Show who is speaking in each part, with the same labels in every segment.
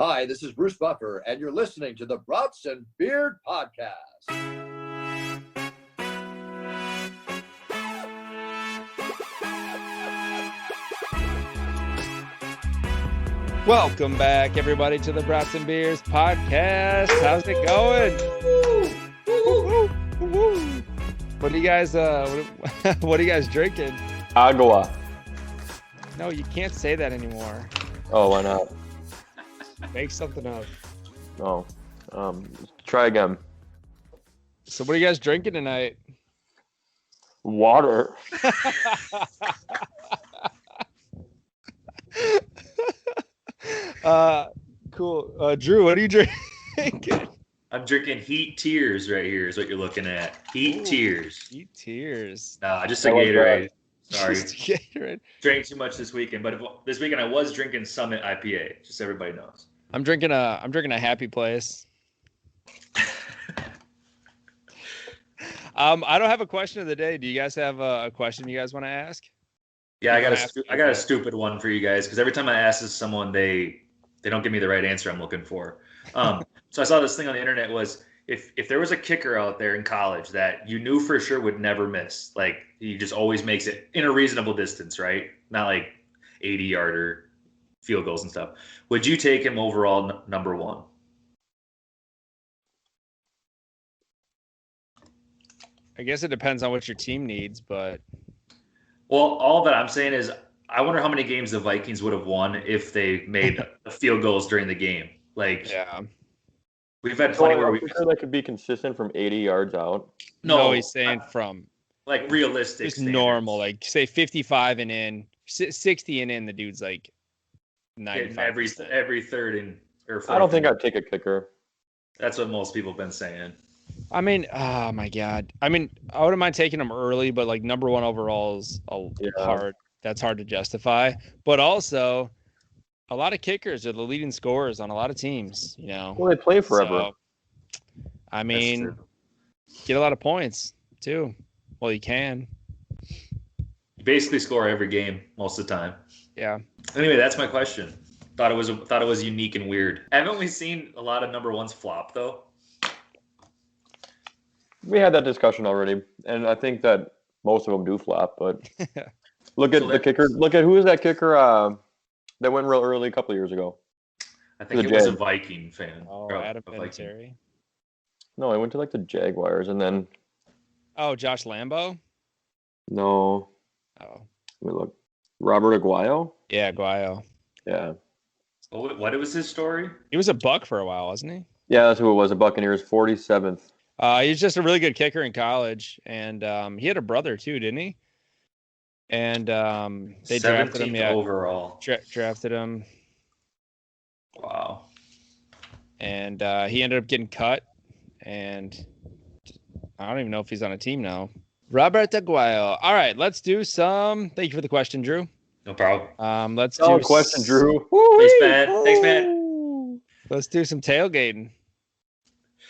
Speaker 1: Hi, this is Bruce Buffer, and you're listening to the Brats and Beard Podcast.
Speaker 2: Welcome back, everybody, to the Brats and Beers Podcast. How's it going? What are you guys? What are you guys drinking?
Speaker 3: Agua.
Speaker 2: No, you can't say that anymore.
Speaker 3: Oh, why not?
Speaker 2: Make something up.
Speaker 3: No. Try again.
Speaker 2: So, what are you guys drinking tonight?
Speaker 3: Water.
Speaker 2: Cool. Drew, what are you drinking?
Speaker 4: I'm drinking Heat Tears right here is what you're looking at. Heat Tears.
Speaker 2: Heat Tears.
Speaker 4: Nah, just a Gatorade. Sorry.
Speaker 2: Just Gatorade.
Speaker 4: Drank too much this weekend, but this weekend I was drinking Summit IPA, just so everybody knows.
Speaker 2: I'm drinking a Happy Place. I don't have a question of the day. Do you guys have a question you guys want to ask?
Speaker 4: Yeah, I got a stupid one for you guys because every time I ask this someone, they don't give me the right answer I'm looking for. So I saw this thing on the internet was if there was a kicker out there in college that you knew for sure would never miss, like he just always makes it in a reasonable distance, right? Not like 80-yarder field goals and stuff. Would you take him overall number one?
Speaker 2: I guess it depends on what your team needs, but
Speaker 4: Well, all that I'm saying is I wonder how many games the Vikings would have won if they made field goals during the game. Like,
Speaker 2: yeah.
Speaker 4: we've had plenty where we
Speaker 3: sure that could be consistent from 80 yards out.
Speaker 2: No, he's saying from
Speaker 4: like realistic,
Speaker 2: just
Speaker 4: standards.
Speaker 2: normal, like say 55 and in, 60 and in. The dude's like 95.
Speaker 4: Every third and or fourth.
Speaker 3: I don't think I'd take a kicker.
Speaker 4: That's what most people have been saying.
Speaker 2: I mean, oh my God. I mean, I wouldn't mind taking him early, but like number one overall is hard. That's hard to justify. But also, a lot of kickers are the leading scorers on a lot of teams, you know.
Speaker 3: Well, they play forever.
Speaker 2: So, I mean, get a lot of points too. Well, you can.
Speaker 4: You basically score every game most of the time.
Speaker 2: Yeah.
Speaker 4: Anyway, that's my question. Thought it was unique and weird. Haven't we seen a lot of number ones flop though?
Speaker 3: We had that discussion already, and I think that most of them do flop. But look at the kicker. Look at who is that kicker that went real early a couple of years ago.
Speaker 4: I think it was a Viking fan.
Speaker 2: Oh, Adam Vinatieri.
Speaker 3: No, I went to like the Jaguars, and then.
Speaker 2: Oh, Josh Lambo.
Speaker 3: No.
Speaker 2: Oh.
Speaker 3: Let me look. Robert Aguayo.
Speaker 2: Yeah, Aguayo.
Speaker 3: Yeah.
Speaker 4: What was his story?
Speaker 2: He was a Buck for a while, wasn't he?
Speaker 3: Yeah, that's who it was. A Buccaneers, 47th.
Speaker 2: He's just a really good kicker in college, and he had a brother too, didn't he? And they drafted him. Yeah,
Speaker 4: overall.
Speaker 2: Drafted him.
Speaker 4: Wow.
Speaker 2: And he ended up getting cut, and I don't even know if he's on a team now. Robert Aguayo. All right, let's do some. Thank you for the question, Drew.
Speaker 4: No problem.
Speaker 3: Let's do question, Drew.
Speaker 4: Thanks, man. Thanks, man.
Speaker 2: Let's do some tailgating.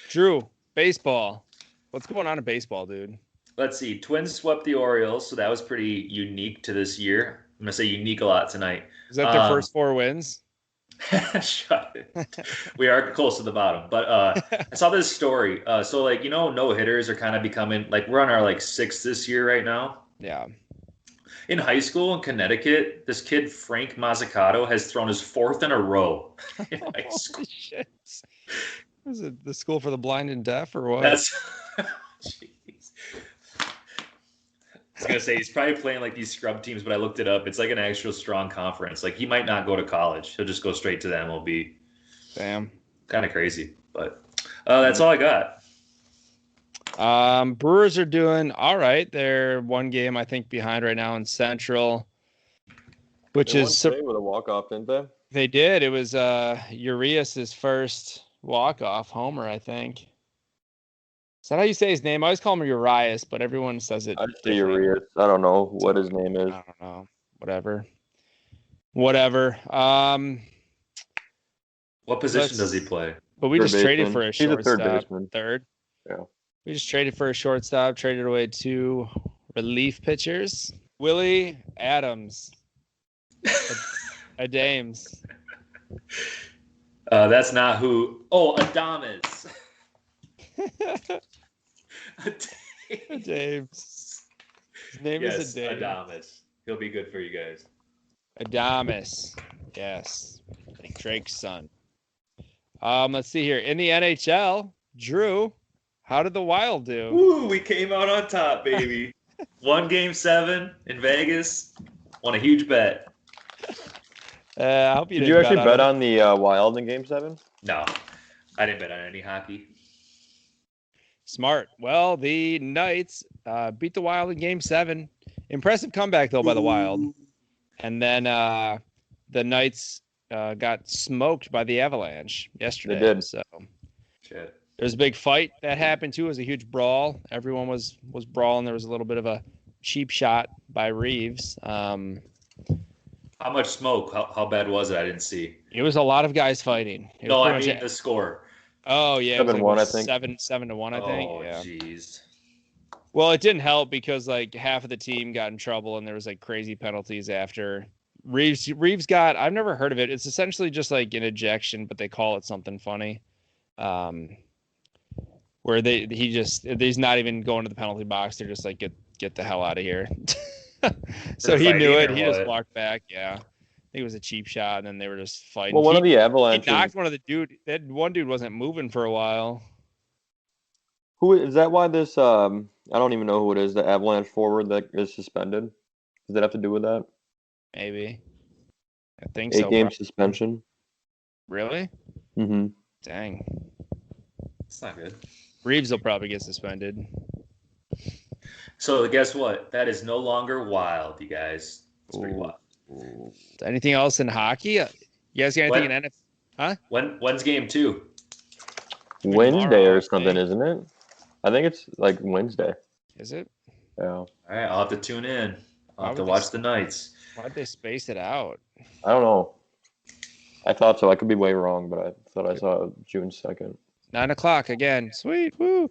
Speaker 2: Drew, baseball. What's going on in baseball, dude?
Speaker 4: Let's see. Twins swept the Orioles, so that was pretty unique to this year. I'm gonna say unique a lot tonight.
Speaker 2: Is that their first 4 wins?
Speaker 4: Shut it. We are close to the bottom, but I saw this story. So like no hitters are kind of becoming like we're on our like 6th this year right now.
Speaker 2: Yeah.
Speaker 4: In high school in Connecticut, this kid Frank Mazzucato has thrown his 4th in a row in high school.
Speaker 2: Shit. Is it the school for the blind and deaf or what?
Speaker 4: That's. Jeez. I was gonna say he's probably playing like these scrub teams, but I looked it up. It's like an actual strong conference. Like he might not go to college; he'll just go straight to the MLB.
Speaker 2: Damn,
Speaker 4: kind of crazy. But that's all I got.
Speaker 2: Brewers are doing all right. They're 1 game, I think, behind right now in Central, which is
Speaker 3: with a walk-off, didn't they?
Speaker 2: They did. It was Urias' first walk-off homer, I think. Is that how you say his name? I always call him Urias, but everyone says it.
Speaker 3: I say Urias. I don't know what his name is.
Speaker 2: I don't know. Whatever.
Speaker 4: What position does he play?
Speaker 2: But we just traded for a shortstop.
Speaker 3: He's a third baseman.
Speaker 2: Third?
Speaker 3: Yeah.
Speaker 2: We just traded for a shortstop, traded away 2 relief pitchers. Willie Adams. Adames.
Speaker 4: That's not who. Oh, Adames.
Speaker 2: James. His name is
Speaker 4: Adames. He'll be good for you guys.
Speaker 2: Adames. Yes. Like Drake's son. Let's see here. In the NHL, Drew, how did the Wild do?
Speaker 4: Woo, we came out on top, baby. Won Game 7 in Vegas. Won a huge bet.
Speaker 2: I hope
Speaker 3: Did you actually bet on the Wild in Game 7?
Speaker 4: No, I didn't bet on any hockey.
Speaker 2: Smart. Well, the Knights beat the Wild in Game 7. Impressive comeback, though, by the Wild. And then the Knights got smoked by the Avalanche yesterday.
Speaker 3: They did.
Speaker 2: So
Speaker 4: Shit.
Speaker 2: there was a big fight that happened, too. It was a huge brawl. Everyone was brawling. There was a little bit of a cheap shot by Reeves.
Speaker 4: How much smoke? How bad was it? I didn't see.
Speaker 2: It was a lot of guys fighting.
Speaker 4: No, I mean the score.
Speaker 2: Oh, yeah.
Speaker 3: 7-1, I think.
Speaker 2: 7-1, I think.
Speaker 4: Oh,
Speaker 2: yeah.
Speaker 4: jeez.
Speaker 2: Well, it didn't help because like half of the team got in trouble and there was like crazy penalties after. Reeves got, I've never heard of it. It's essentially just like an ejection, but they call it something funny. Where he's not even going to the penalty box. They're just like, get the hell out of here. So he knew it. He just walked back. Yeah. I think it was a cheap shot, and then they were just fighting.
Speaker 3: Well, one of the Avalanche.
Speaker 2: He knocked one of the dude. That one dude wasn't moving for a while.
Speaker 3: Who is that? Why this? I don't even know who it is. The Avalanche forward that is suspended. Does that have to do with that?
Speaker 2: Maybe. I think so.
Speaker 3: 8-game suspension.
Speaker 2: Really?
Speaker 3: Mm-hmm.
Speaker 2: Dang.
Speaker 4: It's not good.
Speaker 2: Reeves will probably get suspended.
Speaker 4: So guess what? That is no longer Wild, you guys. It's pretty wild.
Speaker 2: Anything else in hockey? You guys got anything in NFL? Huh?
Speaker 4: When's Game 2?
Speaker 3: Wednesday or something, isn't it? I think it's like Wednesday.
Speaker 2: Is it?
Speaker 3: Yeah.
Speaker 4: All right, I'll have to tune in. I'll have to watch the Knights.
Speaker 2: Why'd they space it out?
Speaker 3: I don't know. I thought so. I could be way wrong, but I thought I saw June 2nd.
Speaker 2: 9:00 again. Sweet. Woo.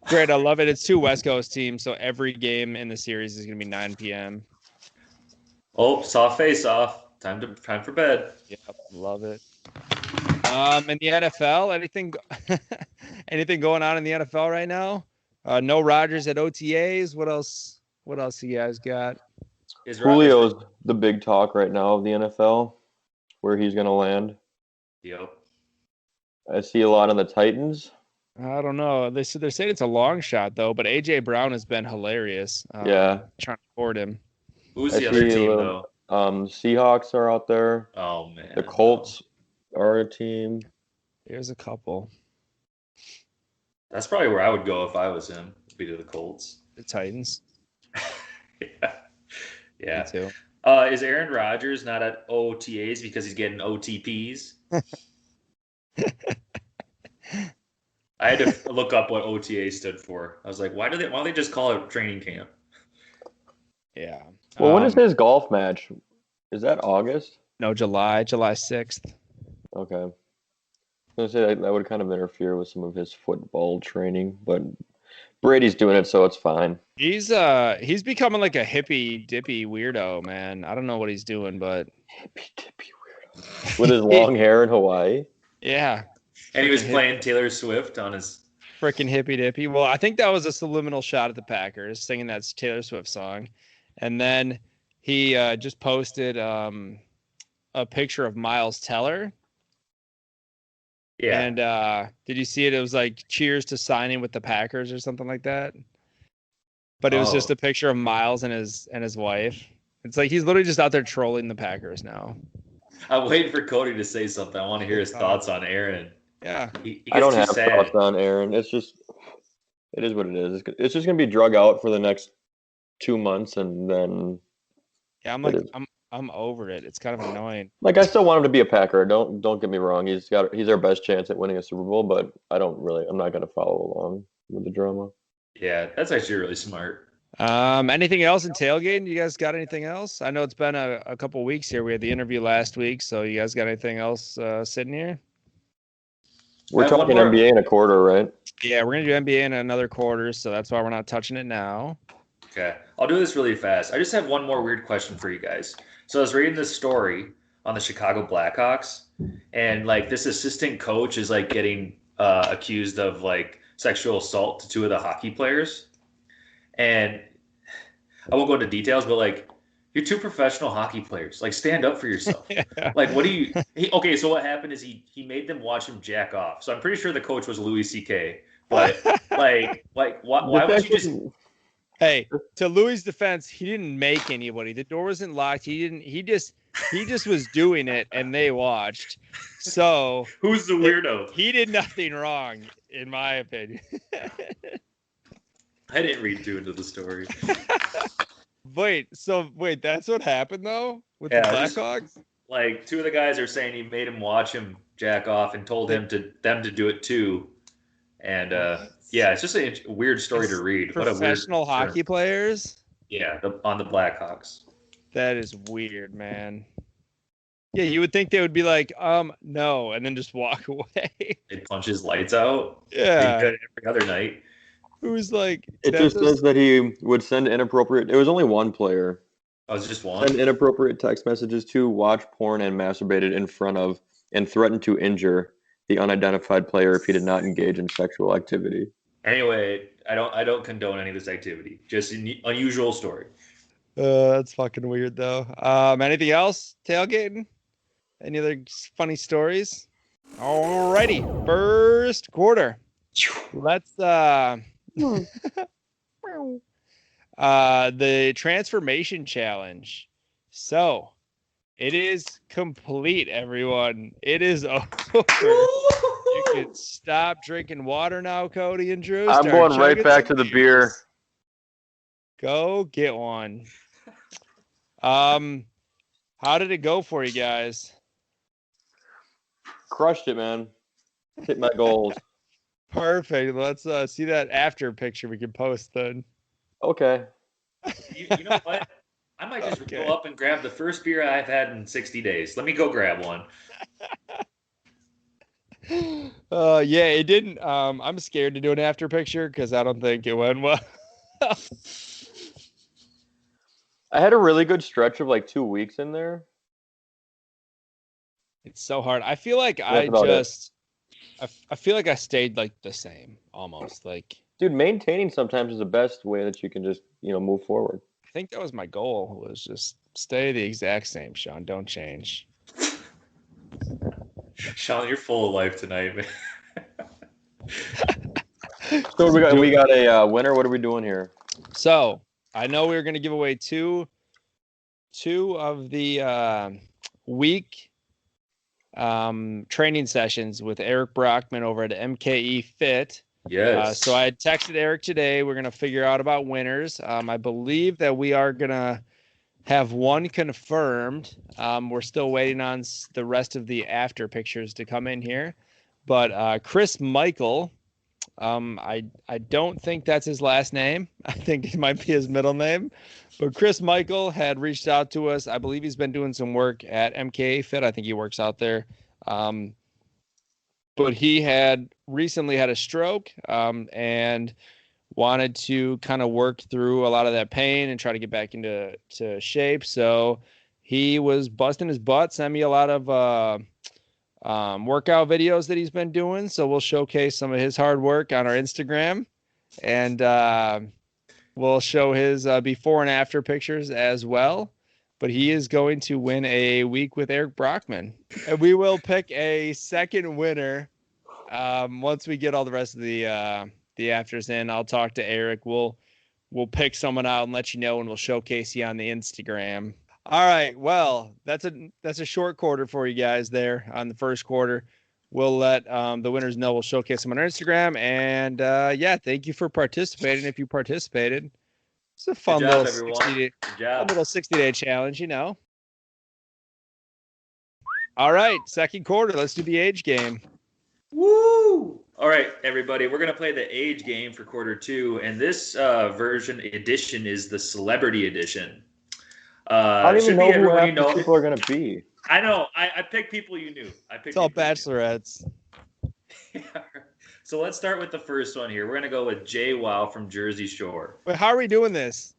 Speaker 2: Great. I love it. It's two West Coast teams, so every game in the series is going to be 9 p.m.
Speaker 4: Oh, saw face off. Time for bed.
Speaker 2: Yep, love it. In the NFL, anything going on in the NFL right now? No Rodgers at OTAs. What else you guys got?
Speaker 3: Julio's the big talk right now of the NFL, where he's going to land.
Speaker 4: Yep.
Speaker 3: I see a lot on the Titans.
Speaker 2: I don't know. They're saying it's a long shot though, but AJ Brown has been hilarious.
Speaker 3: Yeah.
Speaker 2: Trying to afford him.
Speaker 4: Who's the other team though?
Speaker 3: Seahawks are out there.
Speaker 4: Oh man.
Speaker 3: The Colts are a team.
Speaker 2: There's a couple.
Speaker 4: That's probably where I would go if I was him. Be to the Colts.
Speaker 2: The Titans.
Speaker 4: Yeah.
Speaker 2: Me too.
Speaker 4: Is Aaron Rodgers not at OTAs because he's getting OTPs? I had to look up what OTA stood for. I was like, why don't they just call it training camp?
Speaker 2: Yeah.
Speaker 3: Well, when is his golf match? Is that August?
Speaker 2: No, July 6th.
Speaker 3: Okay. I was going to say that would kind of interfere with some of his football training, but Brady's doing it, so it's fine.
Speaker 2: He's becoming like a hippy dippy weirdo, man. I don't know what he's doing, but
Speaker 3: hippy dippy weirdo with his long hair in Hawaii.
Speaker 2: Yeah.
Speaker 4: And he was playing Taylor Swift on his
Speaker 2: freaking hippy dippy. Well, I think that was a subliminal shot at the Packers singing that Taylor Swift song. And then he just posted a picture of Miles Teller.
Speaker 4: Yeah.
Speaker 2: And did you see it? It was like cheers to signing with the Packers or something like that. But it was just a picture of Miles and his wife. It's like he's literally just out there trolling the Packers now.
Speaker 4: I'm waiting for Cody to say something. I want to hear his thoughts on Aaron.
Speaker 2: Yeah.
Speaker 4: He
Speaker 3: I don't have thoughts on Aaron. It is what it is. It's just going to be drug out for the next 2 months, and then.
Speaker 2: Yeah, I'm over it. It's kind of annoying.
Speaker 3: Like, I still want him to be a Packer. Don't get me wrong. He's our best chance at winning a Super Bowl, but I'm not going to follow along with the drama.
Speaker 4: Yeah, that's actually really smart.
Speaker 2: Anything else in tailgating? You guys got anything else? I know it's been a couple weeks here. We had the interview last week, so you guys got anything else sitting here?
Speaker 3: We're talking NBA in a quarter, right?
Speaker 2: Yeah, we're gonna do NBA in another quarter, so that's why we're not touching it now.
Speaker 4: Okay, I'll do this really fast. I just have one more weird question for you guys. So I was reading this story on the Chicago Blackhawks, and like this assistant coach is like getting accused of like sexual assault to two of the hockey players. And I won't go into details, but like, you're two professional hockey players. Like, stand up for yourself. Like, what do you? Okay, so what happened is he made them watch him jack off. So I'm pretty sure the coach was Louis C.K. But like, why would you just?
Speaker 2: Hey, to Louis' defense, he didn't make anybody. The door wasn't locked. He just was doing it, and they watched. So
Speaker 4: who's the weirdo?
Speaker 2: He did nothing wrong, in my opinion.
Speaker 4: I didn't read too into the story.
Speaker 2: Wait, that's what happened though with the Blackhawks?
Speaker 4: Like two of the guys are saying he made him watch him jack off and told them to do it too. And yeah, it's just a weird story to read.
Speaker 2: Professional hockey players?
Speaker 4: Yeah, on the Blackhawks.
Speaker 2: That is weird, man. Yeah, you would think they would be like, no, and then just walk away.
Speaker 4: They'd punch his lights out.
Speaker 2: Yeah.
Speaker 4: They could every other night.
Speaker 2: Who's like
Speaker 3: it just says that he would send inappropriate. It was only one player.
Speaker 4: Oh, it's just one.
Speaker 3: Send inappropriate text messages to, watch porn, and masturbated in front of, and threatened to injure the unidentified player if he did not engage in sexual activity.
Speaker 4: Anyway, I don't condone any of this activity. Just an unusual story.
Speaker 2: That's fucking weird though. Anything else? Tailgating? Any other funny stories? Alrighty, first quarter. Let's the transformation challenge. So it is complete, everyone. It is over. You can stop drinking water now, Cody and Drew.
Speaker 3: I'm going right back to the beer.
Speaker 2: Go get one. How did it go for you guys?
Speaker 3: Crushed it, man. Hit my goals.
Speaker 2: Perfect. Let's see that after picture we can post then.
Speaker 3: Okay.
Speaker 4: You know what? I might just go up and grab the first beer I've had in 60 days. Let me go grab one.
Speaker 2: Yeah, it didn't. I'm scared to do an after picture because I don't think it went well.
Speaker 3: I had a really good stretch of like 2 weeks in there.
Speaker 2: It's so hard. I feel like I feel like I stayed like the same almost. Like,
Speaker 3: dude, maintaining sometimes is the best way that you can just, move forward.
Speaker 2: I think that was my goal, was just stay the exact same, Sean. Don't change.
Speaker 4: Sean, you're full of life tonight, man.
Speaker 3: So we got a winner. What are we doing here?
Speaker 2: So I know we were going to give away two of the week training sessions with Eric Brockman over at MKE Fit.
Speaker 4: Yes.
Speaker 2: So I had texted Eric today. We're going to figure out about winners. I believe that we are going to have one confirmed. We're still waiting on the rest of the after pictures to come in here. But Chris Michael, I don't think that's his last name. I think it might be his middle name. But Chris Michael had reached out to us. I believe he's been doing some work at MKA Fit. I think he works out there. But he had recently had a stroke and wanted to kind of work through a lot of that pain and try to get back into shape. So he was busting his butt, sent me a lot of workout videos that he's been doing. So we'll showcase some of his hard work on our Instagram, and we'll show his before and after pictures as well. But he is going to win a week with Eric Brockman, and we will pick a second winner once we get all the rest of the afters in. I'll talk to Eric. We'll pick someone out and let you know, and we'll showcase you on the Instagram. All right. Well, that's a short quarter for you guys there on the first quarter. We'll let the winners know. We'll showcase them on our Instagram. And yeah, thank you for participating. If you participated, it's a fun little 60-day challenge, All right, second quarter. Let's do the age game.
Speaker 4: Woo! All right, everybody, we're gonna play the age game for quarter two, and this edition is the celebrity edition.
Speaker 3: I don't even know who half these people are gonna be.
Speaker 4: I know. I picked people you knew.
Speaker 2: It's all bachelorettes.
Speaker 4: Yeah. So let's start with the first one here. We're gonna go with Jay Wow from Jersey Shore.
Speaker 2: Wait, how are we doing this?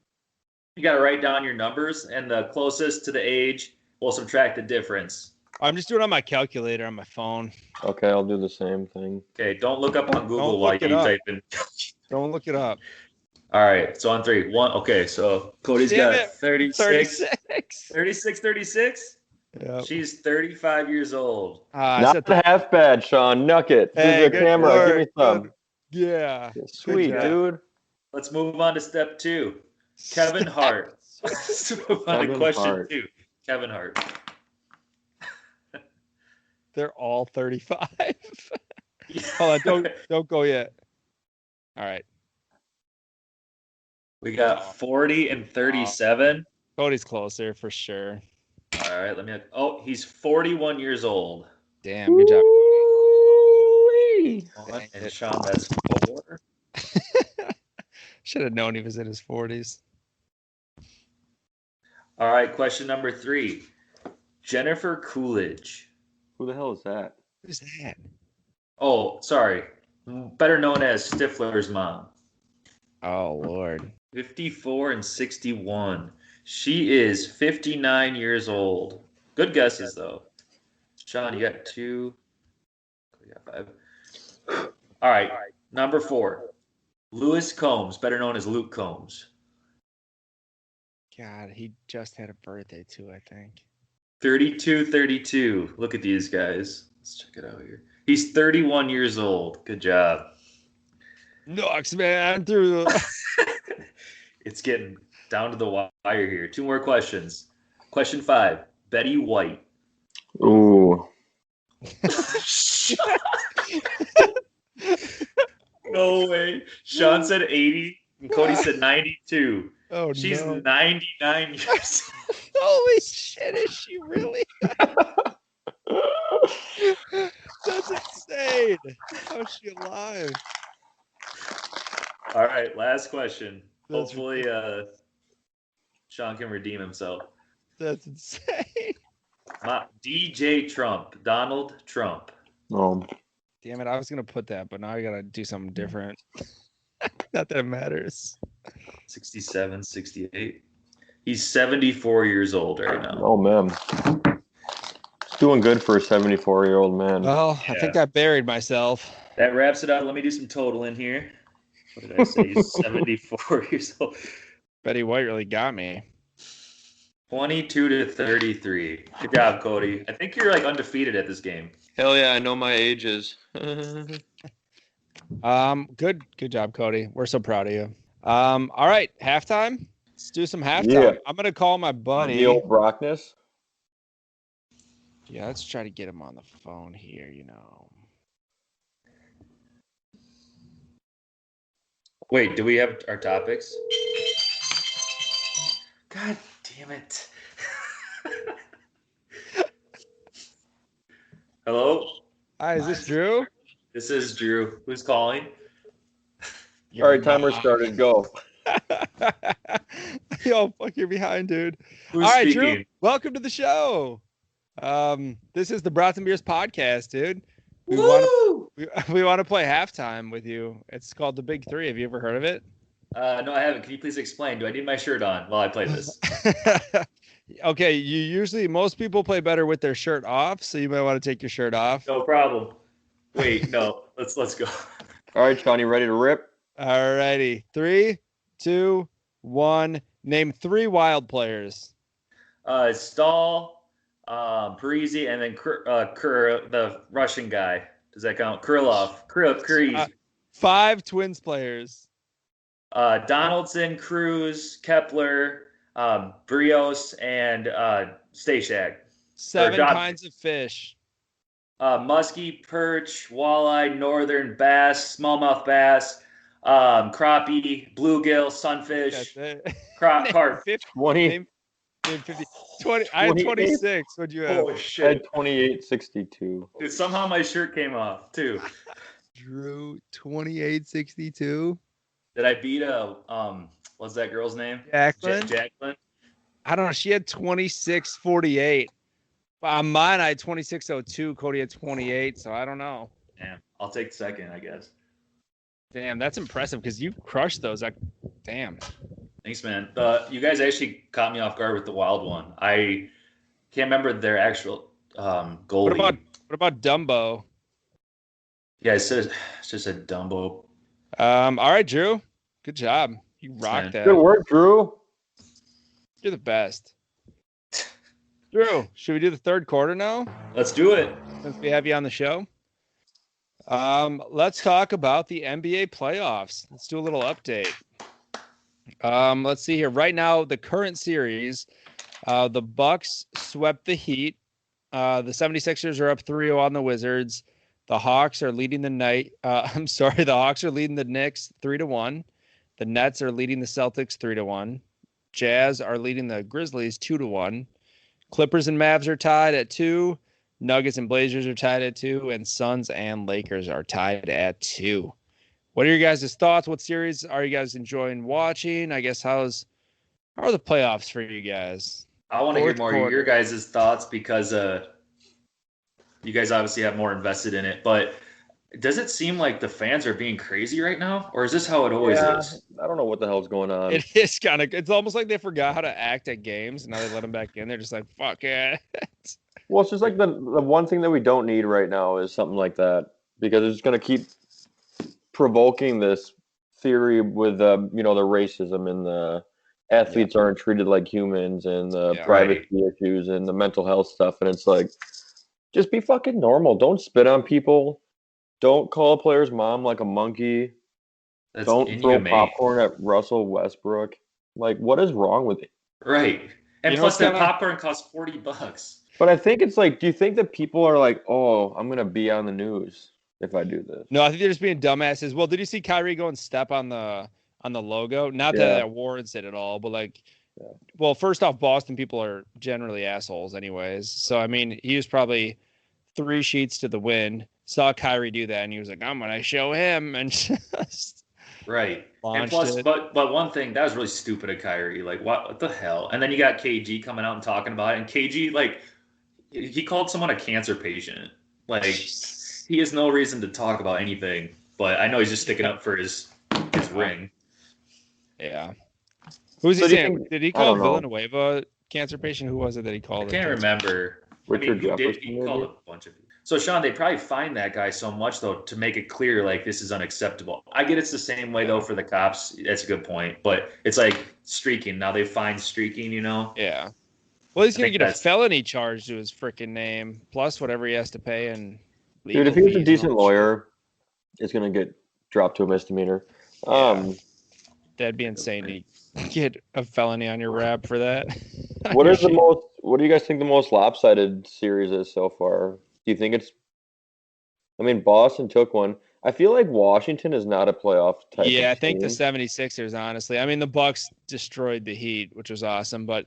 Speaker 4: You gotta write down your numbers, and the closest to the age will subtract the difference.
Speaker 2: I'm just doing it on my calculator on my phone.
Speaker 3: Okay, I'll do the same thing.
Speaker 4: Okay, don't look up on Google while you type in.
Speaker 2: Don't look it up.
Speaker 4: All right, so on 3, 1. Okay, so Cody's got 36. 36.
Speaker 2: Yep.
Speaker 4: She's 35 years old.
Speaker 3: Not half bad, Sean. Nuck it.
Speaker 2: Hey,
Speaker 3: the camera.
Speaker 2: Work.
Speaker 3: Give me some.
Speaker 2: Yeah.
Speaker 3: Sweet, dude.
Speaker 4: Let's move on to step 2. Kevin Hart. Let's move on to question 2. Kevin Hart.
Speaker 2: They're all 35. Hold on, don't go yet. All right.
Speaker 4: We got 40 and 37.
Speaker 2: Cody's closer for sure.
Speaker 4: All right, he's 41 years old.
Speaker 2: Damn, good job,
Speaker 4: Cody. And Sean, that's 4.
Speaker 2: Should have known he was in his 40s.
Speaker 4: All right, question number 3. Jennifer Coolidge.
Speaker 3: Who the hell is that?
Speaker 2: Who's that?
Speaker 4: Oh, sorry. Better known as Stifler's mom.
Speaker 2: Oh, Lord.
Speaker 4: 54 and 61. She is 59 years old. Good guesses, though. Sean, you got 2. You got 5. All right, number 4. Lewis Combs, better known as Luke Combs.
Speaker 2: God, he just had a birthday, too, I think.
Speaker 4: 32. Look at these guys. Let's check it out here. He's 31 years old. Good job.
Speaker 2: Knocks, man, through the...
Speaker 4: It's getting down to the wire here. 2 more questions. Question 5. Betty White.
Speaker 3: Ooh.
Speaker 4: No way. Sean said 80 and Cody said 92.
Speaker 2: Oh,
Speaker 4: She's
Speaker 2: no.
Speaker 4: 99 years old.
Speaker 2: Holy shit, is she really? That's insane. How's she alive?
Speaker 4: All right, last question.
Speaker 2: That's
Speaker 4: Hopefully Sean can redeem himself.
Speaker 2: That's insane.
Speaker 4: DJ Trump. Donald Trump.
Speaker 2: Damn it, I was going to put that, but now I got to do something different. Not that it matters.
Speaker 4: 67, 68. He's 74 years old right now.
Speaker 3: Oh, man. He's doing good for a 74-year-old man.
Speaker 2: Well, I think I buried myself.
Speaker 4: That wraps it up. Let me do some totaling here. What did I say? He's 74 years old.
Speaker 2: Betty White really got me.
Speaker 4: 22 to 33. Good job, Cody. I think you're like undefeated at this game.
Speaker 3: Hell yeah, I know my ages.
Speaker 2: Good job, Cody. We're so proud of you. All right, halftime. Let's do some halftime.
Speaker 3: Yeah.
Speaker 2: I'm gonna call my buddy.
Speaker 3: Neil Brockness.
Speaker 2: Yeah, let's try to get him on the phone here,
Speaker 4: Wait, do we have our topics? God damn it. Hello?
Speaker 2: Hi, is this Drew?
Speaker 4: This is Drew. Who's calling?
Speaker 3: All right, timer started. Go.
Speaker 2: Yo, fuck, you're behind, dude.
Speaker 4: Who's
Speaker 2: All right,
Speaker 4: speaking?
Speaker 2: Drew, welcome to the show. This is the Brats and Beers podcast, dude. We want to play halftime with you. It's called the Big Three. Have you ever heard of it?
Speaker 4: No, I haven't. Can you please explain? Do I need my shirt on while I play this?
Speaker 2: Okay, most people play better with their shirt off, so you might want to take your shirt off.
Speaker 4: No problem. Wait, no. Let's go.
Speaker 3: All right, Sean, you ready to rip?
Speaker 2: All righty. 3, 2, 1. Name 3 Wild players.
Speaker 4: Stahl, Parisi, and then the Russian guy. Does that count? Krylov.
Speaker 2: 5 Twins players.
Speaker 4: Donaldson, Cruz, Kepler, Brios, and Stashak.
Speaker 2: 7 kinds of fish.
Speaker 4: Muskie, perch, walleye, northern bass, smallmouth bass, crappie, bluegill, sunfish, carp.
Speaker 3: 20.
Speaker 2: 20. I had 26. What'd you have?
Speaker 4: Holy
Speaker 3: I
Speaker 4: shit.
Speaker 3: had 28.62.
Speaker 4: Dude, somehow my shirt came off, too.
Speaker 2: Drew, 28.62.
Speaker 4: Did I beat what's that girl's name?
Speaker 2: Jacqueline?
Speaker 4: Jacqueline?
Speaker 2: I don't know. She had 26.48. On mine, I had 26.02. Cody had 28, so I don't know.
Speaker 4: Damn. I'll take second, I guess.
Speaker 2: Damn, that's impressive because you crushed those. Damn.
Speaker 4: Thanks, man. You guys actually caught me off guard with the wild one. I can't remember their actual goalie.
Speaker 2: What about Dumbo?
Speaker 4: Yeah, it's just a Dumbo.
Speaker 2: All right, Drew. Good job. You rocked that.
Speaker 3: Good work, Drew.
Speaker 2: You're the best. Drew, should we do the third quarter now?
Speaker 4: Let's do it.
Speaker 2: Since we have you on the show. Let's talk about the NBA playoffs. Let's do a little update. Let's see here. Right now, the current series, the Bucks swept the Heat. The 76ers are up 3-0 on the Wizards. The Hawks are leading the the Hawks are leading the Knicks 3-1. The Nets are leading the Celtics 3-1. Jazz are leading the Grizzlies 2-1. Clippers and Mavs are tied at 2. Nuggets and Blazers are tied at 2, and Suns and Lakers are tied at 2. What are your guys' thoughts? What series are you guys enjoying watching? I guess how are the playoffs for you guys?
Speaker 4: I want to hear more of your guys' thoughts because you guys obviously have more invested in it. But does it seem like the fans are being crazy right now, or is this how it always is?
Speaker 3: I don't know what the hell's going on.
Speaker 2: It is kind of. It's almost like they forgot how to act at games, and now they let them back in. They're just like, fuck it.
Speaker 3: Well, it's just like the one thing that we don't need right now is something like that, because it's going to keep provoking this theory with the racism and the athletes aren't treated like humans and the privacy issues and the mental health stuff. And it's like, just be fucking normal. Don't spit on people. Don't call a player's mom like a monkey. Don't throw popcorn at Russell Westbrook. Like, what is wrong with it?
Speaker 4: Right. And plus that popcorn costs $40.
Speaker 3: But I think it's like, do you think that people are like, oh, I'm going to be on the news if I do this?
Speaker 2: No, I think they're just being dumbasses. Well, did you see Kyrie go and step on the logo? Not that it warrants it at all, but like, well, first off, Boston people are generally assholes anyways. So, I mean, he was probably 3 sheets to the wind, saw Kyrie do that, and he was like, I'm going to show him. And just
Speaker 4: right. And plus, but one thing, that was really stupid of Kyrie. Like, what the hell? And then you got KG coming out and talking about it. And KG, like, he called someone a cancer patient. Like, he has no reason to talk about anything. But I know he's just sticking up for his ring.
Speaker 2: Yeah. Who's he saying? Did he call Villanueva cancer patient? Who was it that he called?
Speaker 4: I can't remember.
Speaker 3: Richard Jefferson.
Speaker 4: He called a bunch of people. So, Sean, they probably find that guy so much, though, to make it clear, like, this is unacceptable. I get it's the same way, though, for the cops. That's a good point. But it's like streaking. Now they find streaking,
Speaker 2: Yeah. Well, he's going to get a felony charge to his freaking name, plus whatever he has to pay. And
Speaker 3: dude, if he was a decent lawyer, it's going to get dropped to a misdemeanor.
Speaker 2: That'd be insane to get a felony on your rap for that.
Speaker 3: What do you guys think the most lopsided series is so far? Do you think Boston took one. I feel like Washington is not a playoff type.
Speaker 2: Yeah, I think the 76ers, honestly. I mean, the Bucks destroyed the Heat, which was awesome, but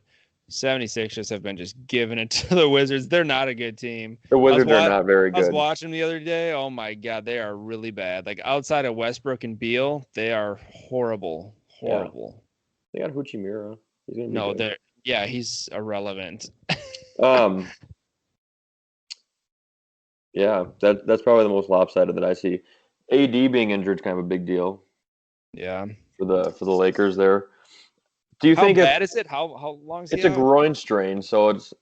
Speaker 2: 76ers have been just giving it to the Wizards. They're not a good team.
Speaker 3: The Wizards are not very good.
Speaker 2: I was watching them the other day. Oh, my God. They are really bad. Like, outside of Westbrook and Beal, they are horrible. Horrible.
Speaker 3: Yeah. They got Hachimura.
Speaker 2: He's irrelevant.
Speaker 3: Yeah, that's probably the most lopsided that I see. AD being injured is kind of a big deal.
Speaker 2: Yeah.
Speaker 3: For the Lakers there. Do you think
Speaker 2: how bad is it? How long is it?
Speaker 3: It's a groin strain, so it's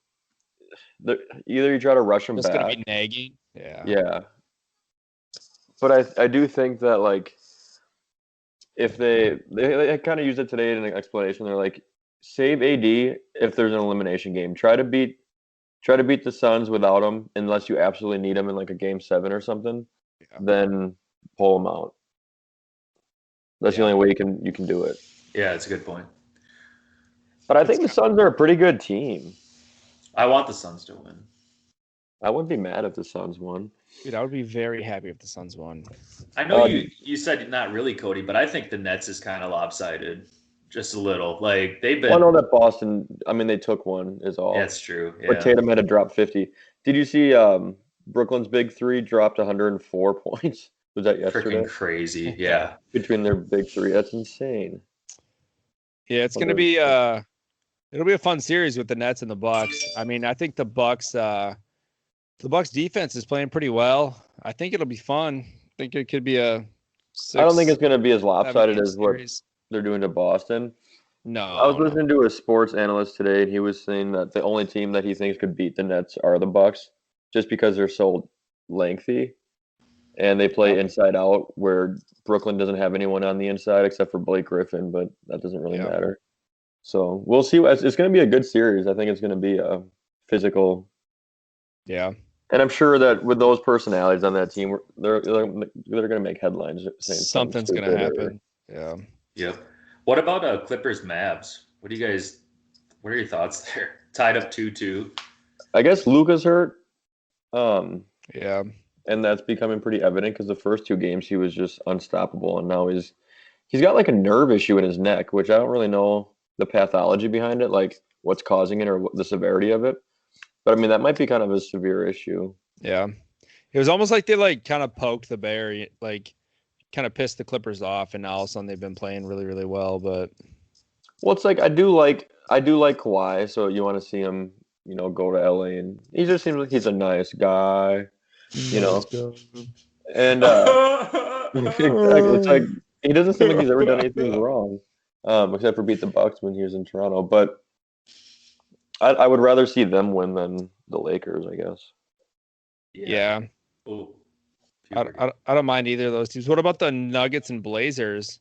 Speaker 3: either you try to rush him back.
Speaker 2: It's gonna be nagging. Yeah.
Speaker 3: Yeah. But I do think that, like, if they kind of use it today in an explanation, they're like, save AD if there's an elimination game. Try to beat the Suns without him, unless you absolutely need him in like a game 7 or something. Yeah. Then pull him out. That's the only way you can do it.
Speaker 4: Yeah, it's a good point.
Speaker 3: But I think the Suns are a pretty good team.
Speaker 4: I want the Suns to win.
Speaker 3: I wouldn't be mad if the Suns won.
Speaker 2: Dude, I would be very happy if the Suns won.
Speaker 4: I know you said not really, Cody, but I think the Nets is kind of lopsided. Just a little. Like, they've been...
Speaker 3: Well, I know that Boston, they took one is all.
Speaker 4: That's true. Yeah.
Speaker 3: But Tatum had to drop 50. Did you see Brooklyn's big 3 dropped 104 points? Was that yesterday?
Speaker 4: Freaking crazy, yeah.
Speaker 3: Between their big 3. That's insane.
Speaker 2: Yeah, it's going to be it'll be a fun series with the Nets and the Bucks. I mean, I think the Bucks defense is playing pretty well. I think it'll be fun. I think it could be I
Speaker 3: don't think it's going to be as lopsided as what they're doing to Boston.
Speaker 2: No.
Speaker 3: I was listening to a sports analyst today, and he was saying that the only team that he thinks could beat the Nets are the Bucks, just because they're so lengthy, and they play inside out, where Brooklyn doesn't have anyone on the inside except for Blake Griffin, but that doesn't really matter. So we'll see. It's going to be a good series. I think it's going to be a physical.
Speaker 2: Yeah.
Speaker 3: And I'm sure that with those personalities on that team, they're going to make headlines saying
Speaker 2: something's going to happen. Yeah.
Speaker 4: Yep. What about Clippers Mavs? What are your thoughts there? Tied up 2-2.
Speaker 3: I guess Luka's hurt.
Speaker 2: Yeah.
Speaker 3: And that's becoming pretty evident because the first 2 games he was just unstoppable, and now he's got like a nerve issue in his neck, which I don't really know the pathology behind it, like what's causing it or the severity of it. But I mean, that might be kind of a severe issue.
Speaker 2: Yeah. It was almost like they like kind of poked the bear, like kind of pissed the Clippers off, and now all of a sudden they've been playing really, really well. But
Speaker 3: it's like I do like Kawhi, so you want to see him, go to LA, and he just seems like he's a nice guy, And exactly, it's like he doesn't seem like he's ever done anything wrong, except for beat the Bucks when he was in Toronto. But I would rather see them win than the Lakers, I guess.
Speaker 2: Yeah. I don't mind either of those teams. What about the Nuggets and Blazers?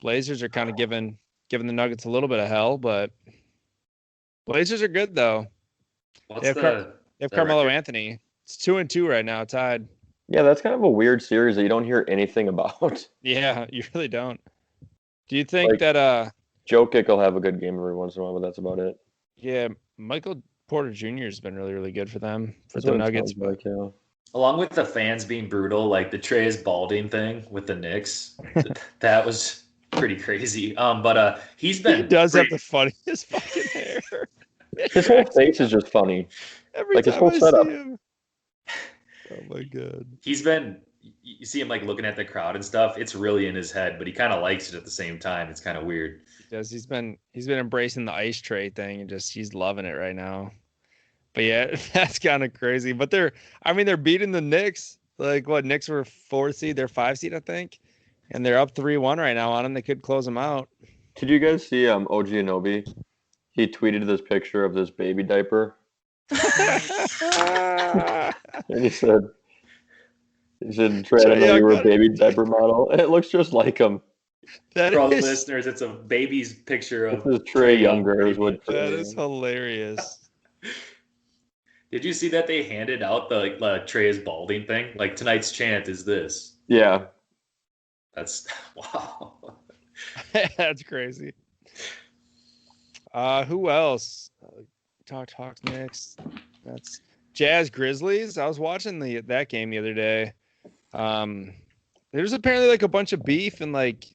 Speaker 2: Blazers are kind of giving the Nuggets a little bit of hell, but Blazers are good though. They have Carmelo Anthony. It's 2-2 right now, tied.
Speaker 3: Yeah, that's kind of a weird series that you don't hear anything about.
Speaker 2: Yeah, you really don't. Do you think that
Speaker 3: Jokic will have a good game every once in a while, but that's about it?
Speaker 2: Yeah, Michael Porter Jr. has been really, really good for them, for the Nuggets.
Speaker 4: Along with the fans being brutal, like the Trey's balding thing with the Knicks, that was pretty crazy. But he
Speaker 2: does have the funniest fucking hair.
Speaker 3: His whole face is just funny.
Speaker 2: Every time his whole setup. See him. Oh my god.
Speaker 4: You see him like looking at the crowd and stuff. It's really in his head, but he kind of likes it at the same time. It's kind of weird.
Speaker 2: Yes, he's been embracing the ice tray thing, and he's loving it right now. But yeah, that's kind of crazy. But they're beating the Knicks. Like what? Knicks were 4th seed, they're 5 seed, I think, and they're up 3-1 right now on them. They could close them out.
Speaker 3: Did you guys see OG Anunoby? He tweeted this picture of this baby diaper. And he said, Trey, I know you were a baby diaper model. And it looks just like him.
Speaker 4: For all the listeners, it's a baby's picture of
Speaker 3: this is Trey Younger.
Speaker 2: That is hilarious.
Speaker 4: Did you see that they handed out the Trey's balding thing? Like tonight's chant is this.
Speaker 3: Yeah.
Speaker 4: That's wow.
Speaker 2: That's crazy. Who else? Talk next. That's Jazz Grizzlies. I was watching that game the other day. There's apparently like a bunch of beef and like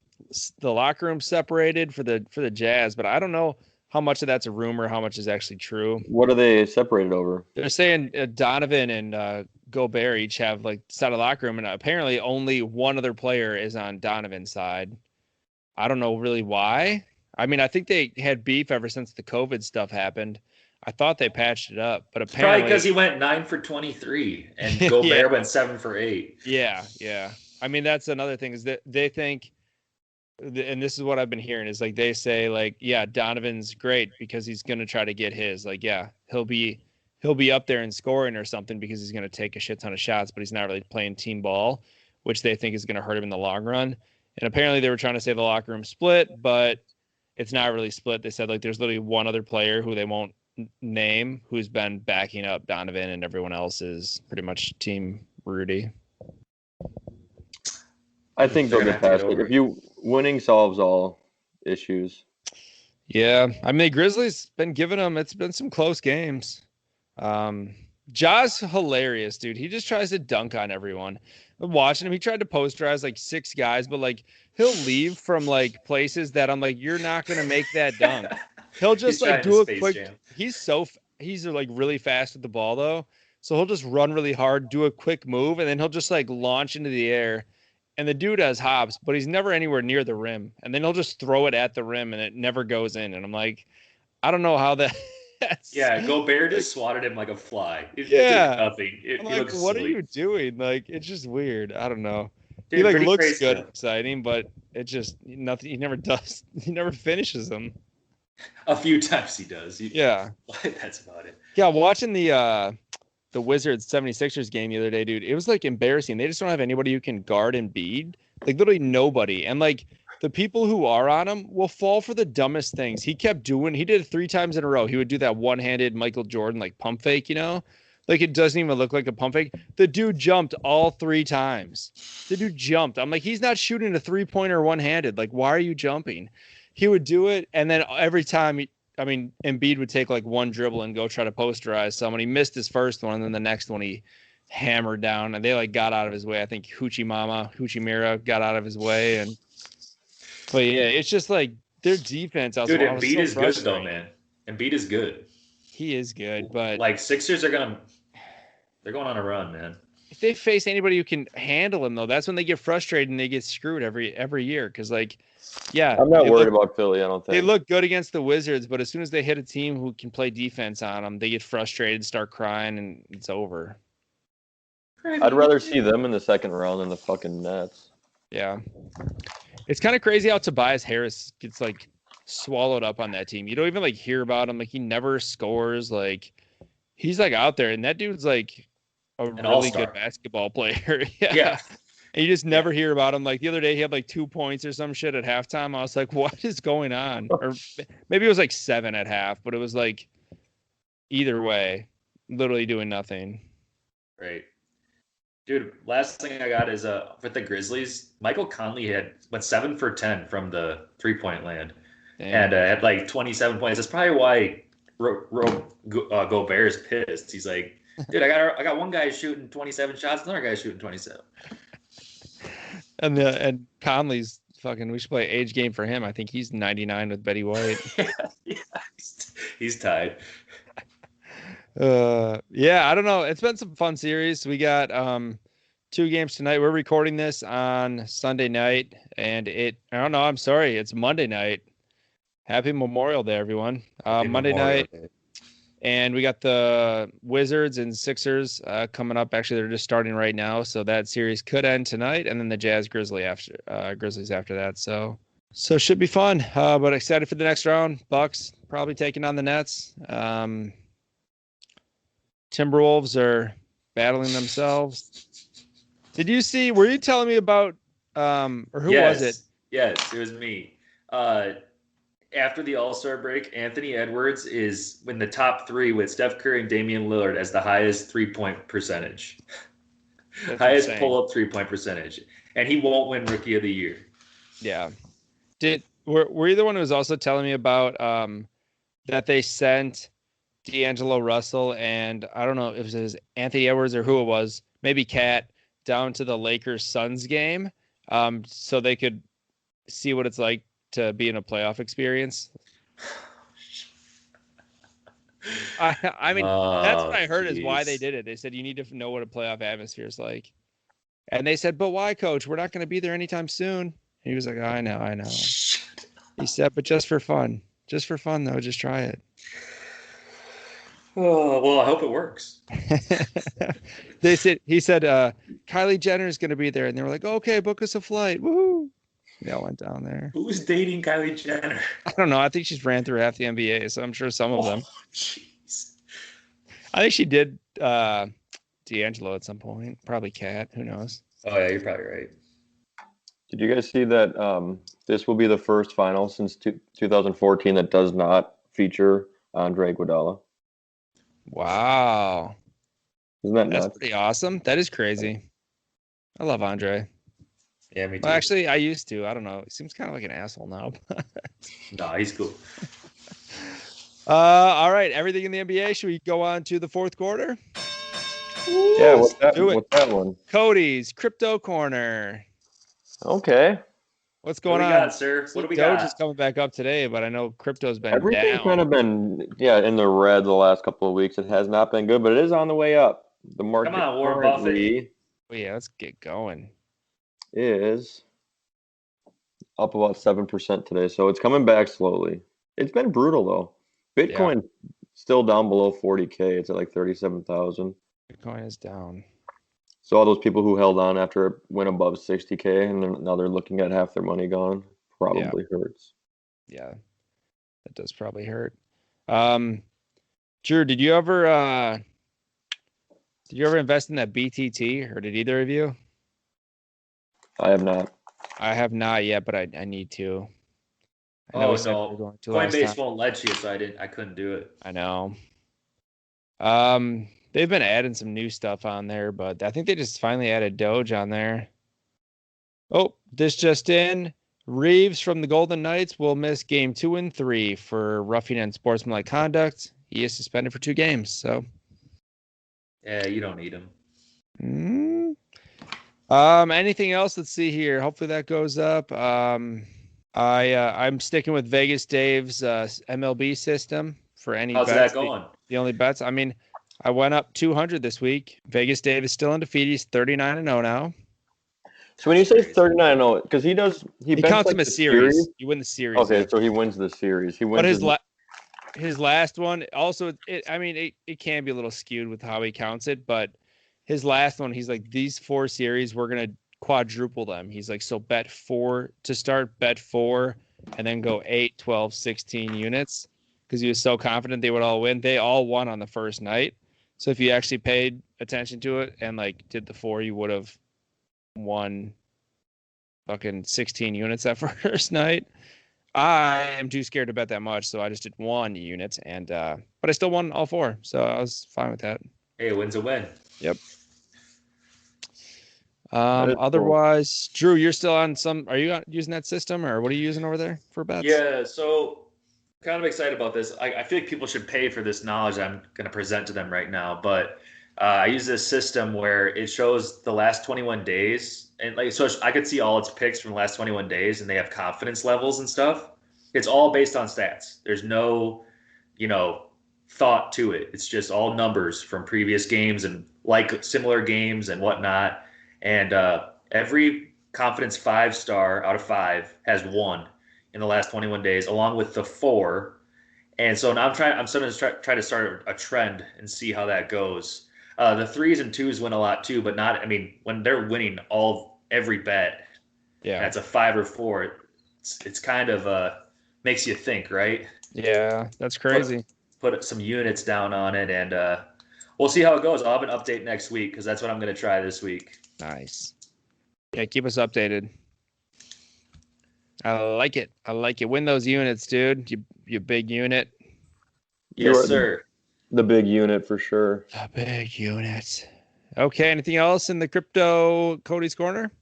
Speaker 2: the locker room separated for the Jazz, but I don't know how much of that's a rumor, how much is actually true.
Speaker 3: What are they separated over?
Speaker 2: They're saying Donovan and Gobert each have like side of the locker room, and apparently only one other player is on Donovan's side. I don't know really why. I mean, I think they had beef ever since the COVID stuff happened. I thought they patched it up, but apparently
Speaker 4: probably because he went 9 for 23 and Gobert went 7 for 8.
Speaker 2: Yeah. I mean, that's another thing is that they think, and this is what I've been hearing, is like they say like, yeah, Donovan's great because he's going to try to get his. Like, yeah, he'll be up there in scoring or something because he's going to take a shit ton of shots, but he's not really playing team ball, which they think is going to hurt him in the long run. And apparently they were trying to say the locker room split, but it's not really split. They said like there's literally one other player who they won't name who's been backing up Donovan, and everyone else is pretty much team Rudy.
Speaker 3: I think they'll get past it. Winning solves all issues.
Speaker 2: Yeah, I mean, the Grizzlies been giving them. It's been some close games. Ja's hilarious, dude. He just tries to dunk on everyone. I'm watching him. He tried to posterize like 6 guys, but like he'll leave from like places that I'm like, you're not gonna make that dunk. He'll just like do a quick. Jam. He's like really fast with the ball though, so he'll just run really hard, do a quick move, and then he'll just like launch into the air. And the dude has hops, but he's never anywhere near the rim. And then he'll just throw it at the rim, and it never goes in. And I'm like, I don't know how that.
Speaker 4: Yeah, Gobert just swatted him like a fly. It did nothing.
Speaker 2: I'm like, what are you doing? Like, it's just weird. I don't know. Dude, he like looks good, exciting, but it just nothing. He never does. He never finishes them.
Speaker 4: A few times he does.
Speaker 2: Yeah.
Speaker 4: That's about it.
Speaker 2: Yeah, watching the Wizards 76ers game the other day, dude, it was like embarrassing. They just don't have anybody who can guard Embiid. Like literally nobody. And like the people who are on him will fall for the dumbest things. He did it 3 times in a row. He would do that one-handed Michael Jordan like pump fake, Like it doesn't even look like a pump fake. The dude jumped all 3 times. The dude jumped. I'm like, he's not shooting a 3-pointer one-handed. Like, why are you jumping? He would do it, and then every time Embiid would take like one dribble and go try to posterize someone. He missed his first one, and then the next one he hammered down, and they like got out of his way. I think Mira got out of his way, but yeah, it's just like their defense.
Speaker 4: Dude, Embiid is good though, man. Embiid is good.
Speaker 2: He is good, but
Speaker 4: like Sixers they're going on a run, man.
Speaker 2: If they face anybody who can handle him, though, that's when they get frustrated and they get screwed every year. Because
Speaker 3: I'm not worried about Philly. I don't think
Speaker 2: they look good against the Wizards, but as soon as they hit a team who can play defense on them, they get frustrated, start crying, and it's over.
Speaker 3: I'd rather see them in the second round than the fucking Nets.
Speaker 2: Yeah, it's kind of crazy how Tobias Harris gets like swallowed up on that team. You don't even like hear about him. Like he never scores. Like he's like out there, and that dude's like a really
Speaker 4: all-star.
Speaker 2: good basketball player.
Speaker 4: Yeah.
Speaker 2: And you just never hear about him. Like the other day, he had like 2 points or some shit at halftime. I was like, what is going on? Or maybe it was like 7 at half, but it was like either way, literally doing nothing.
Speaker 4: Right. Dude, last thing I got is for the Grizzlies, Michael Conley went 7 for 10 from the 3-point land. Damn. And had like 27 points. That's probably why Gobert is pissed. He's like, dude, I got one guy shooting 27 shots, another guy shooting 27.
Speaker 2: And Conley's fucking. We should play age game for him. I think he's 99 with Betty White.
Speaker 4: yeah, he's tied.
Speaker 2: Yeah, I don't know. It's been some fun series. We got 2 games tonight. We're recording this on Sunday night, and I don't know. I'm sorry, it's Monday night. Happy Memorial Day, everyone. Monday night. And we got the Wizards and Sixers coming up. Actually, they're just starting right now, so that series could end tonight, and then the Jazz Grizzlies after that. So it should be fun. But excited for the next round. Bucks probably taking on the Nets. Timberwolves are battling themselves. Did you see? Were you telling me about? Or who was it?
Speaker 4: Yes, it was me. After the All-Star break, Anthony Edwards is in the top 3 with Steph Curry and Damian Lillard as the highest 3-point percentage. Highest pull-up 3-point percentage. And he won't win Rookie of the Year.
Speaker 2: Yeah. Were you the one who was also telling me about that they sent D'Angelo Russell and I don't know if it was Anthony Edwards or who it was, maybe Cat, down to the Lakers Suns game so they could see what it's like to be in a playoff experience? I mean, that's what I heard is why they did it. They said you need to know what a playoff atmosphere is like. And they said, but why, coach? We're not going to be there anytime soon. He was like, I know. He said, but just for fun. Just for fun, though. Just try it.
Speaker 4: Oh, well, I hope it works.
Speaker 2: He said, Kylie Jenner is going to be there. And they were like, okay, book us a flight. Woohoo. They all went down there.
Speaker 4: Who's dating Kylie Jenner?
Speaker 2: I don't know. I think she's ran through half the NBA, so I'm sure some of them.
Speaker 4: Jeez.
Speaker 2: I think she did D'Angelo at some point. Probably Cat. Who knows?
Speaker 4: Oh, yeah, you're probably right.
Speaker 3: Did you guys see that this will be the first final since 2014 that does not feature Andre Iguodala?
Speaker 2: Wow.
Speaker 3: Isn't that nuts?
Speaker 2: That's pretty awesome. That is crazy. I love Andre.
Speaker 4: Yeah, me too.
Speaker 2: Well, actually, I used to. I don't know. He seems kind of like an asshole now.
Speaker 4: No, he's cool.
Speaker 2: All right. Everything in the NBA. Should we go on to the fourth quarter?
Speaker 3: Yeah, what's that one?
Speaker 2: Cody's Crypto Corner.
Speaker 3: Okay.
Speaker 2: What's going on?
Speaker 4: What do we got, sir? What do we got?
Speaker 2: Doge is coming back up today, but I know crypto's been
Speaker 3: Everything's
Speaker 2: down.
Speaker 3: kind of been, in the red the last couple of weeks. It has not been good, but it is on the way up. The market
Speaker 4: Come on, Warren Buffett.
Speaker 2: Well, yeah, let's get going.
Speaker 3: Is up about 7% today, so it's coming back slowly. It's been brutal, though. Bitcoin still down below 40K. It's at like 37,000.
Speaker 2: Bitcoin is down.
Speaker 3: So all those people who held on after it went above 60K and now they're looking at half their money gone probably hurts.
Speaker 2: Yeah. That does probably hurt. Drew, did you ever invest in that BTT, or did either of you?
Speaker 3: I have not.
Speaker 2: I have not yet, but I need to. I
Speaker 4: Oh
Speaker 2: we said we
Speaker 4: no,
Speaker 2: were going to last
Speaker 4: Coinbase
Speaker 2: time.
Speaker 4: won't let you, so I couldn't do it.
Speaker 2: I know. They've been adding some new stuff on there, but I think they just finally added Doge on there. Oh, this just in. Reeves from the Golden Knights will miss game 2 and 3 for roughing and sportsmanlike conduct. He is suspended for 2 games. So,
Speaker 4: Yeah, you don't need him.
Speaker 2: Anything else? Let's see here. Hopefully that goes up. I'm sticking with Vegas Dave's MLB system for any
Speaker 4: How's
Speaker 2: bets.
Speaker 4: that going?
Speaker 2: The only bets. I mean, I went up 200 this week. Vegas Dave is still undefeated. He's 39-0 now.
Speaker 3: So when you say 39-0, because he
Speaker 2: counts him as series. You win the series.
Speaker 3: Okay, so he wins the series. He wins.
Speaker 2: But his last one also. It can be a little skewed with how he counts it, but his last one, he's like, these 4 series, we're gonna quadruple them. He's like, so bet 4 to start, bet 4, and then go 8, 12, 16 units, because he was so confident they would all win. They all won on the first night. So if you actually paid attention to it and like did the 4, you would have won fucking 16 units that first night. I am too scared to bet that much, so I just did 1 unit, and but I still won all 4, so I was fine with that.
Speaker 4: Hey, a win's a win.
Speaker 2: Yep. Otherwise, Drew, you're still on some. Are you using that system, or what are you using over there for bets?
Speaker 4: Yeah, so kind of excited about this. I feel like people should pay for this knowledge I'm going to present to them right now. But I use this system where it shows the last 21 days, and like so I could see all its picks from the last 21 days, and they have confidence levels and stuff. It's all based on stats. There's no, thought to it. It's just all numbers from previous games and like similar games and whatnot. And every confidence 5-star out of 5 has won in the last 21 days, along with the 4. And so now I'm starting to try to start a trend and see how that goes. The 3s and 2s win a lot too, but not. I mean, when they're winning every bet, that's a 5 or 4. It's kind of makes you think, right?
Speaker 2: Yeah, that's crazy.
Speaker 4: Put some units down on it, and we'll see how it goes. I'll have an update next week because that's what I'm going to try this week.
Speaker 2: Nice. Yeah, keep us updated. I like it. Win those units, dude. You big unit.
Speaker 4: Yes, sir.
Speaker 3: The big unit for sure.
Speaker 2: The big unit. Okay, anything else in the crypto Cody's Corner?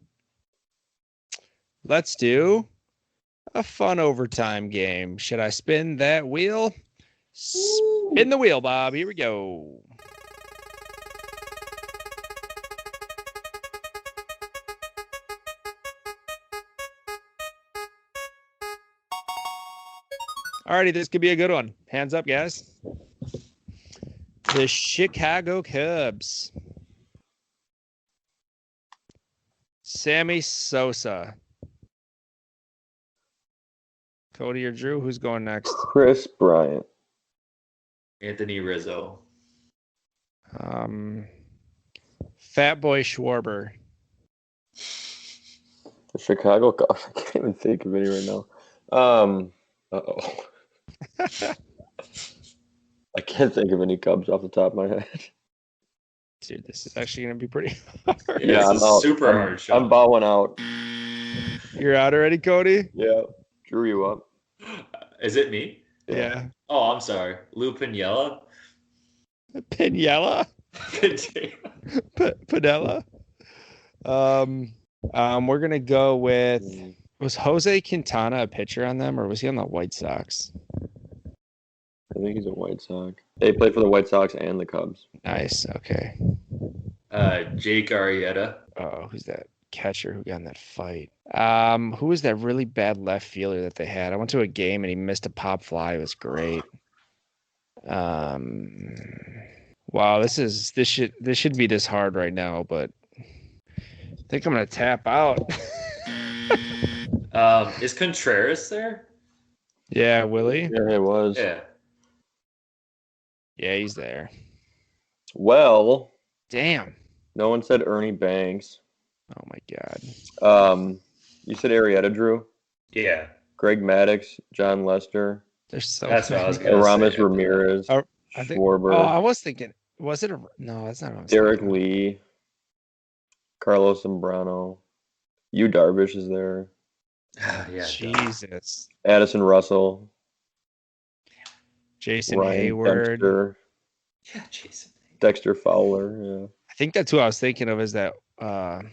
Speaker 2: Let's do a fun overtime game. Should I spin that wheel? Spin the wheel, Bob. Here we go. Alrighty, this could be a good one. Hands up, guys. The Chicago Cubs. Sammy Sosa. Cody or Drew, who's going next?
Speaker 3: Chris Bryant.
Speaker 4: Anthony Rizzo.
Speaker 2: Fat Boy Schwarber.
Speaker 3: The Chicago Cubs. I can't even think of any right now. Uh-oh. I can't think of any Cubs off the top of my head.
Speaker 2: Dude, this is actually going to be pretty hard.
Speaker 4: Yeah,
Speaker 3: I'm out.
Speaker 4: Super hard. Shot.
Speaker 3: I'm bowing out.
Speaker 2: You're out already, Cody?
Speaker 3: Yeah. Drew you up.
Speaker 4: Is it me?
Speaker 2: Yeah.
Speaker 4: Oh, I'm sorry. Lou Piniella?
Speaker 2: Piniella? Pinella? We're going to go with... Was Jose Quintana a pitcher on them, or was he on the White Sox?
Speaker 3: I think he's a White Sox. They played for the White Sox and the Cubs.
Speaker 2: Nice. Okay.
Speaker 4: Jake Arrieta.
Speaker 2: Oh, who's that catcher who got in that fight? Who was that really bad left fielder that they had? I went to a game and he missed a pop fly. It was great. Wow, this should be this hard right now, but I think I'm gonna tap out.
Speaker 4: Is Contreras there?
Speaker 2: Yeah, Willie.
Speaker 3: Yeah, it was.
Speaker 2: Yeah, he's there.
Speaker 3: Well,
Speaker 2: damn.
Speaker 3: No one said Ernie Banks.
Speaker 2: Oh my God.
Speaker 3: You said Arrieta, Drew?
Speaker 4: Yeah.
Speaker 3: Greg Maddux, John Lester.
Speaker 2: There's so
Speaker 4: That's what I was
Speaker 2: many.
Speaker 4: gonna
Speaker 3: Aramis
Speaker 4: say.
Speaker 3: Ramirez,
Speaker 2: Oh, I think.
Speaker 3: Schwarber,
Speaker 2: Oh, I was thinking. Was it a? No, that's not. What I was
Speaker 3: Derek
Speaker 2: thinking.
Speaker 3: Lee, Carlos Zambrano, Yu Darvish is there,
Speaker 4: Yeah.
Speaker 2: Jesus.
Speaker 3: Addison Russell,
Speaker 2: Jason
Speaker 3: Ryan
Speaker 2: Hayward.
Speaker 4: Yeah, Jason.
Speaker 3: Dexter Fowler. Yeah.
Speaker 2: I think that's who I was thinking of. Is that that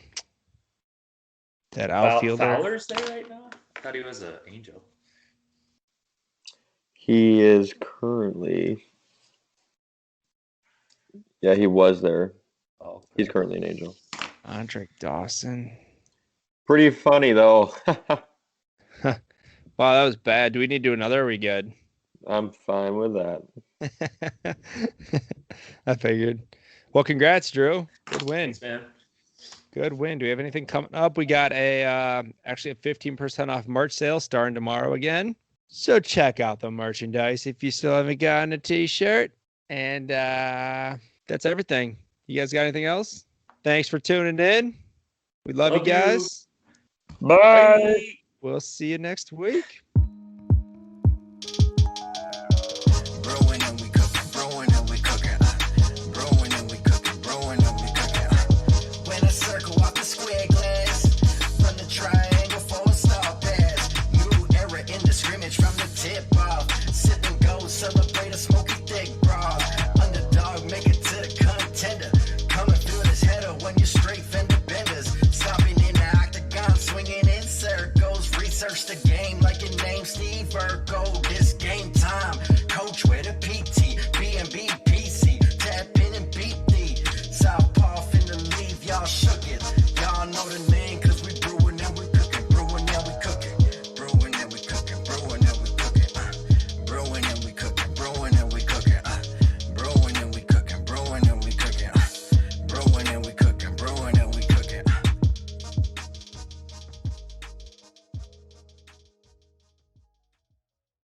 Speaker 2: outfielder?
Speaker 4: Fowler's there right now? I thought he was an Angel.
Speaker 3: He is currently. Yeah, he was there.
Speaker 4: Oh,
Speaker 3: He's currently an Angel.
Speaker 2: Andre Dawson.
Speaker 3: Pretty funny though.
Speaker 2: Wow, that was bad. Do we need to do another? Or are we good?
Speaker 3: I'm fine with that.
Speaker 2: I figured. Well, congrats, Drew. Good win.
Speaker 4: thanks, man.
Speaker 2: Good win. Do we have anything coming up? We got actually a 15% off merch sale starting tomorrow again. So check out the merchandise if you still haven't gotten a t-shirt. And that's everything. You guys got anything else? Thanks for tuning in. We love you
Speaker 4: Love you.
Speaker 2: guys.
Speaker 3: Bye.
Speaker 2: We'll see you next week.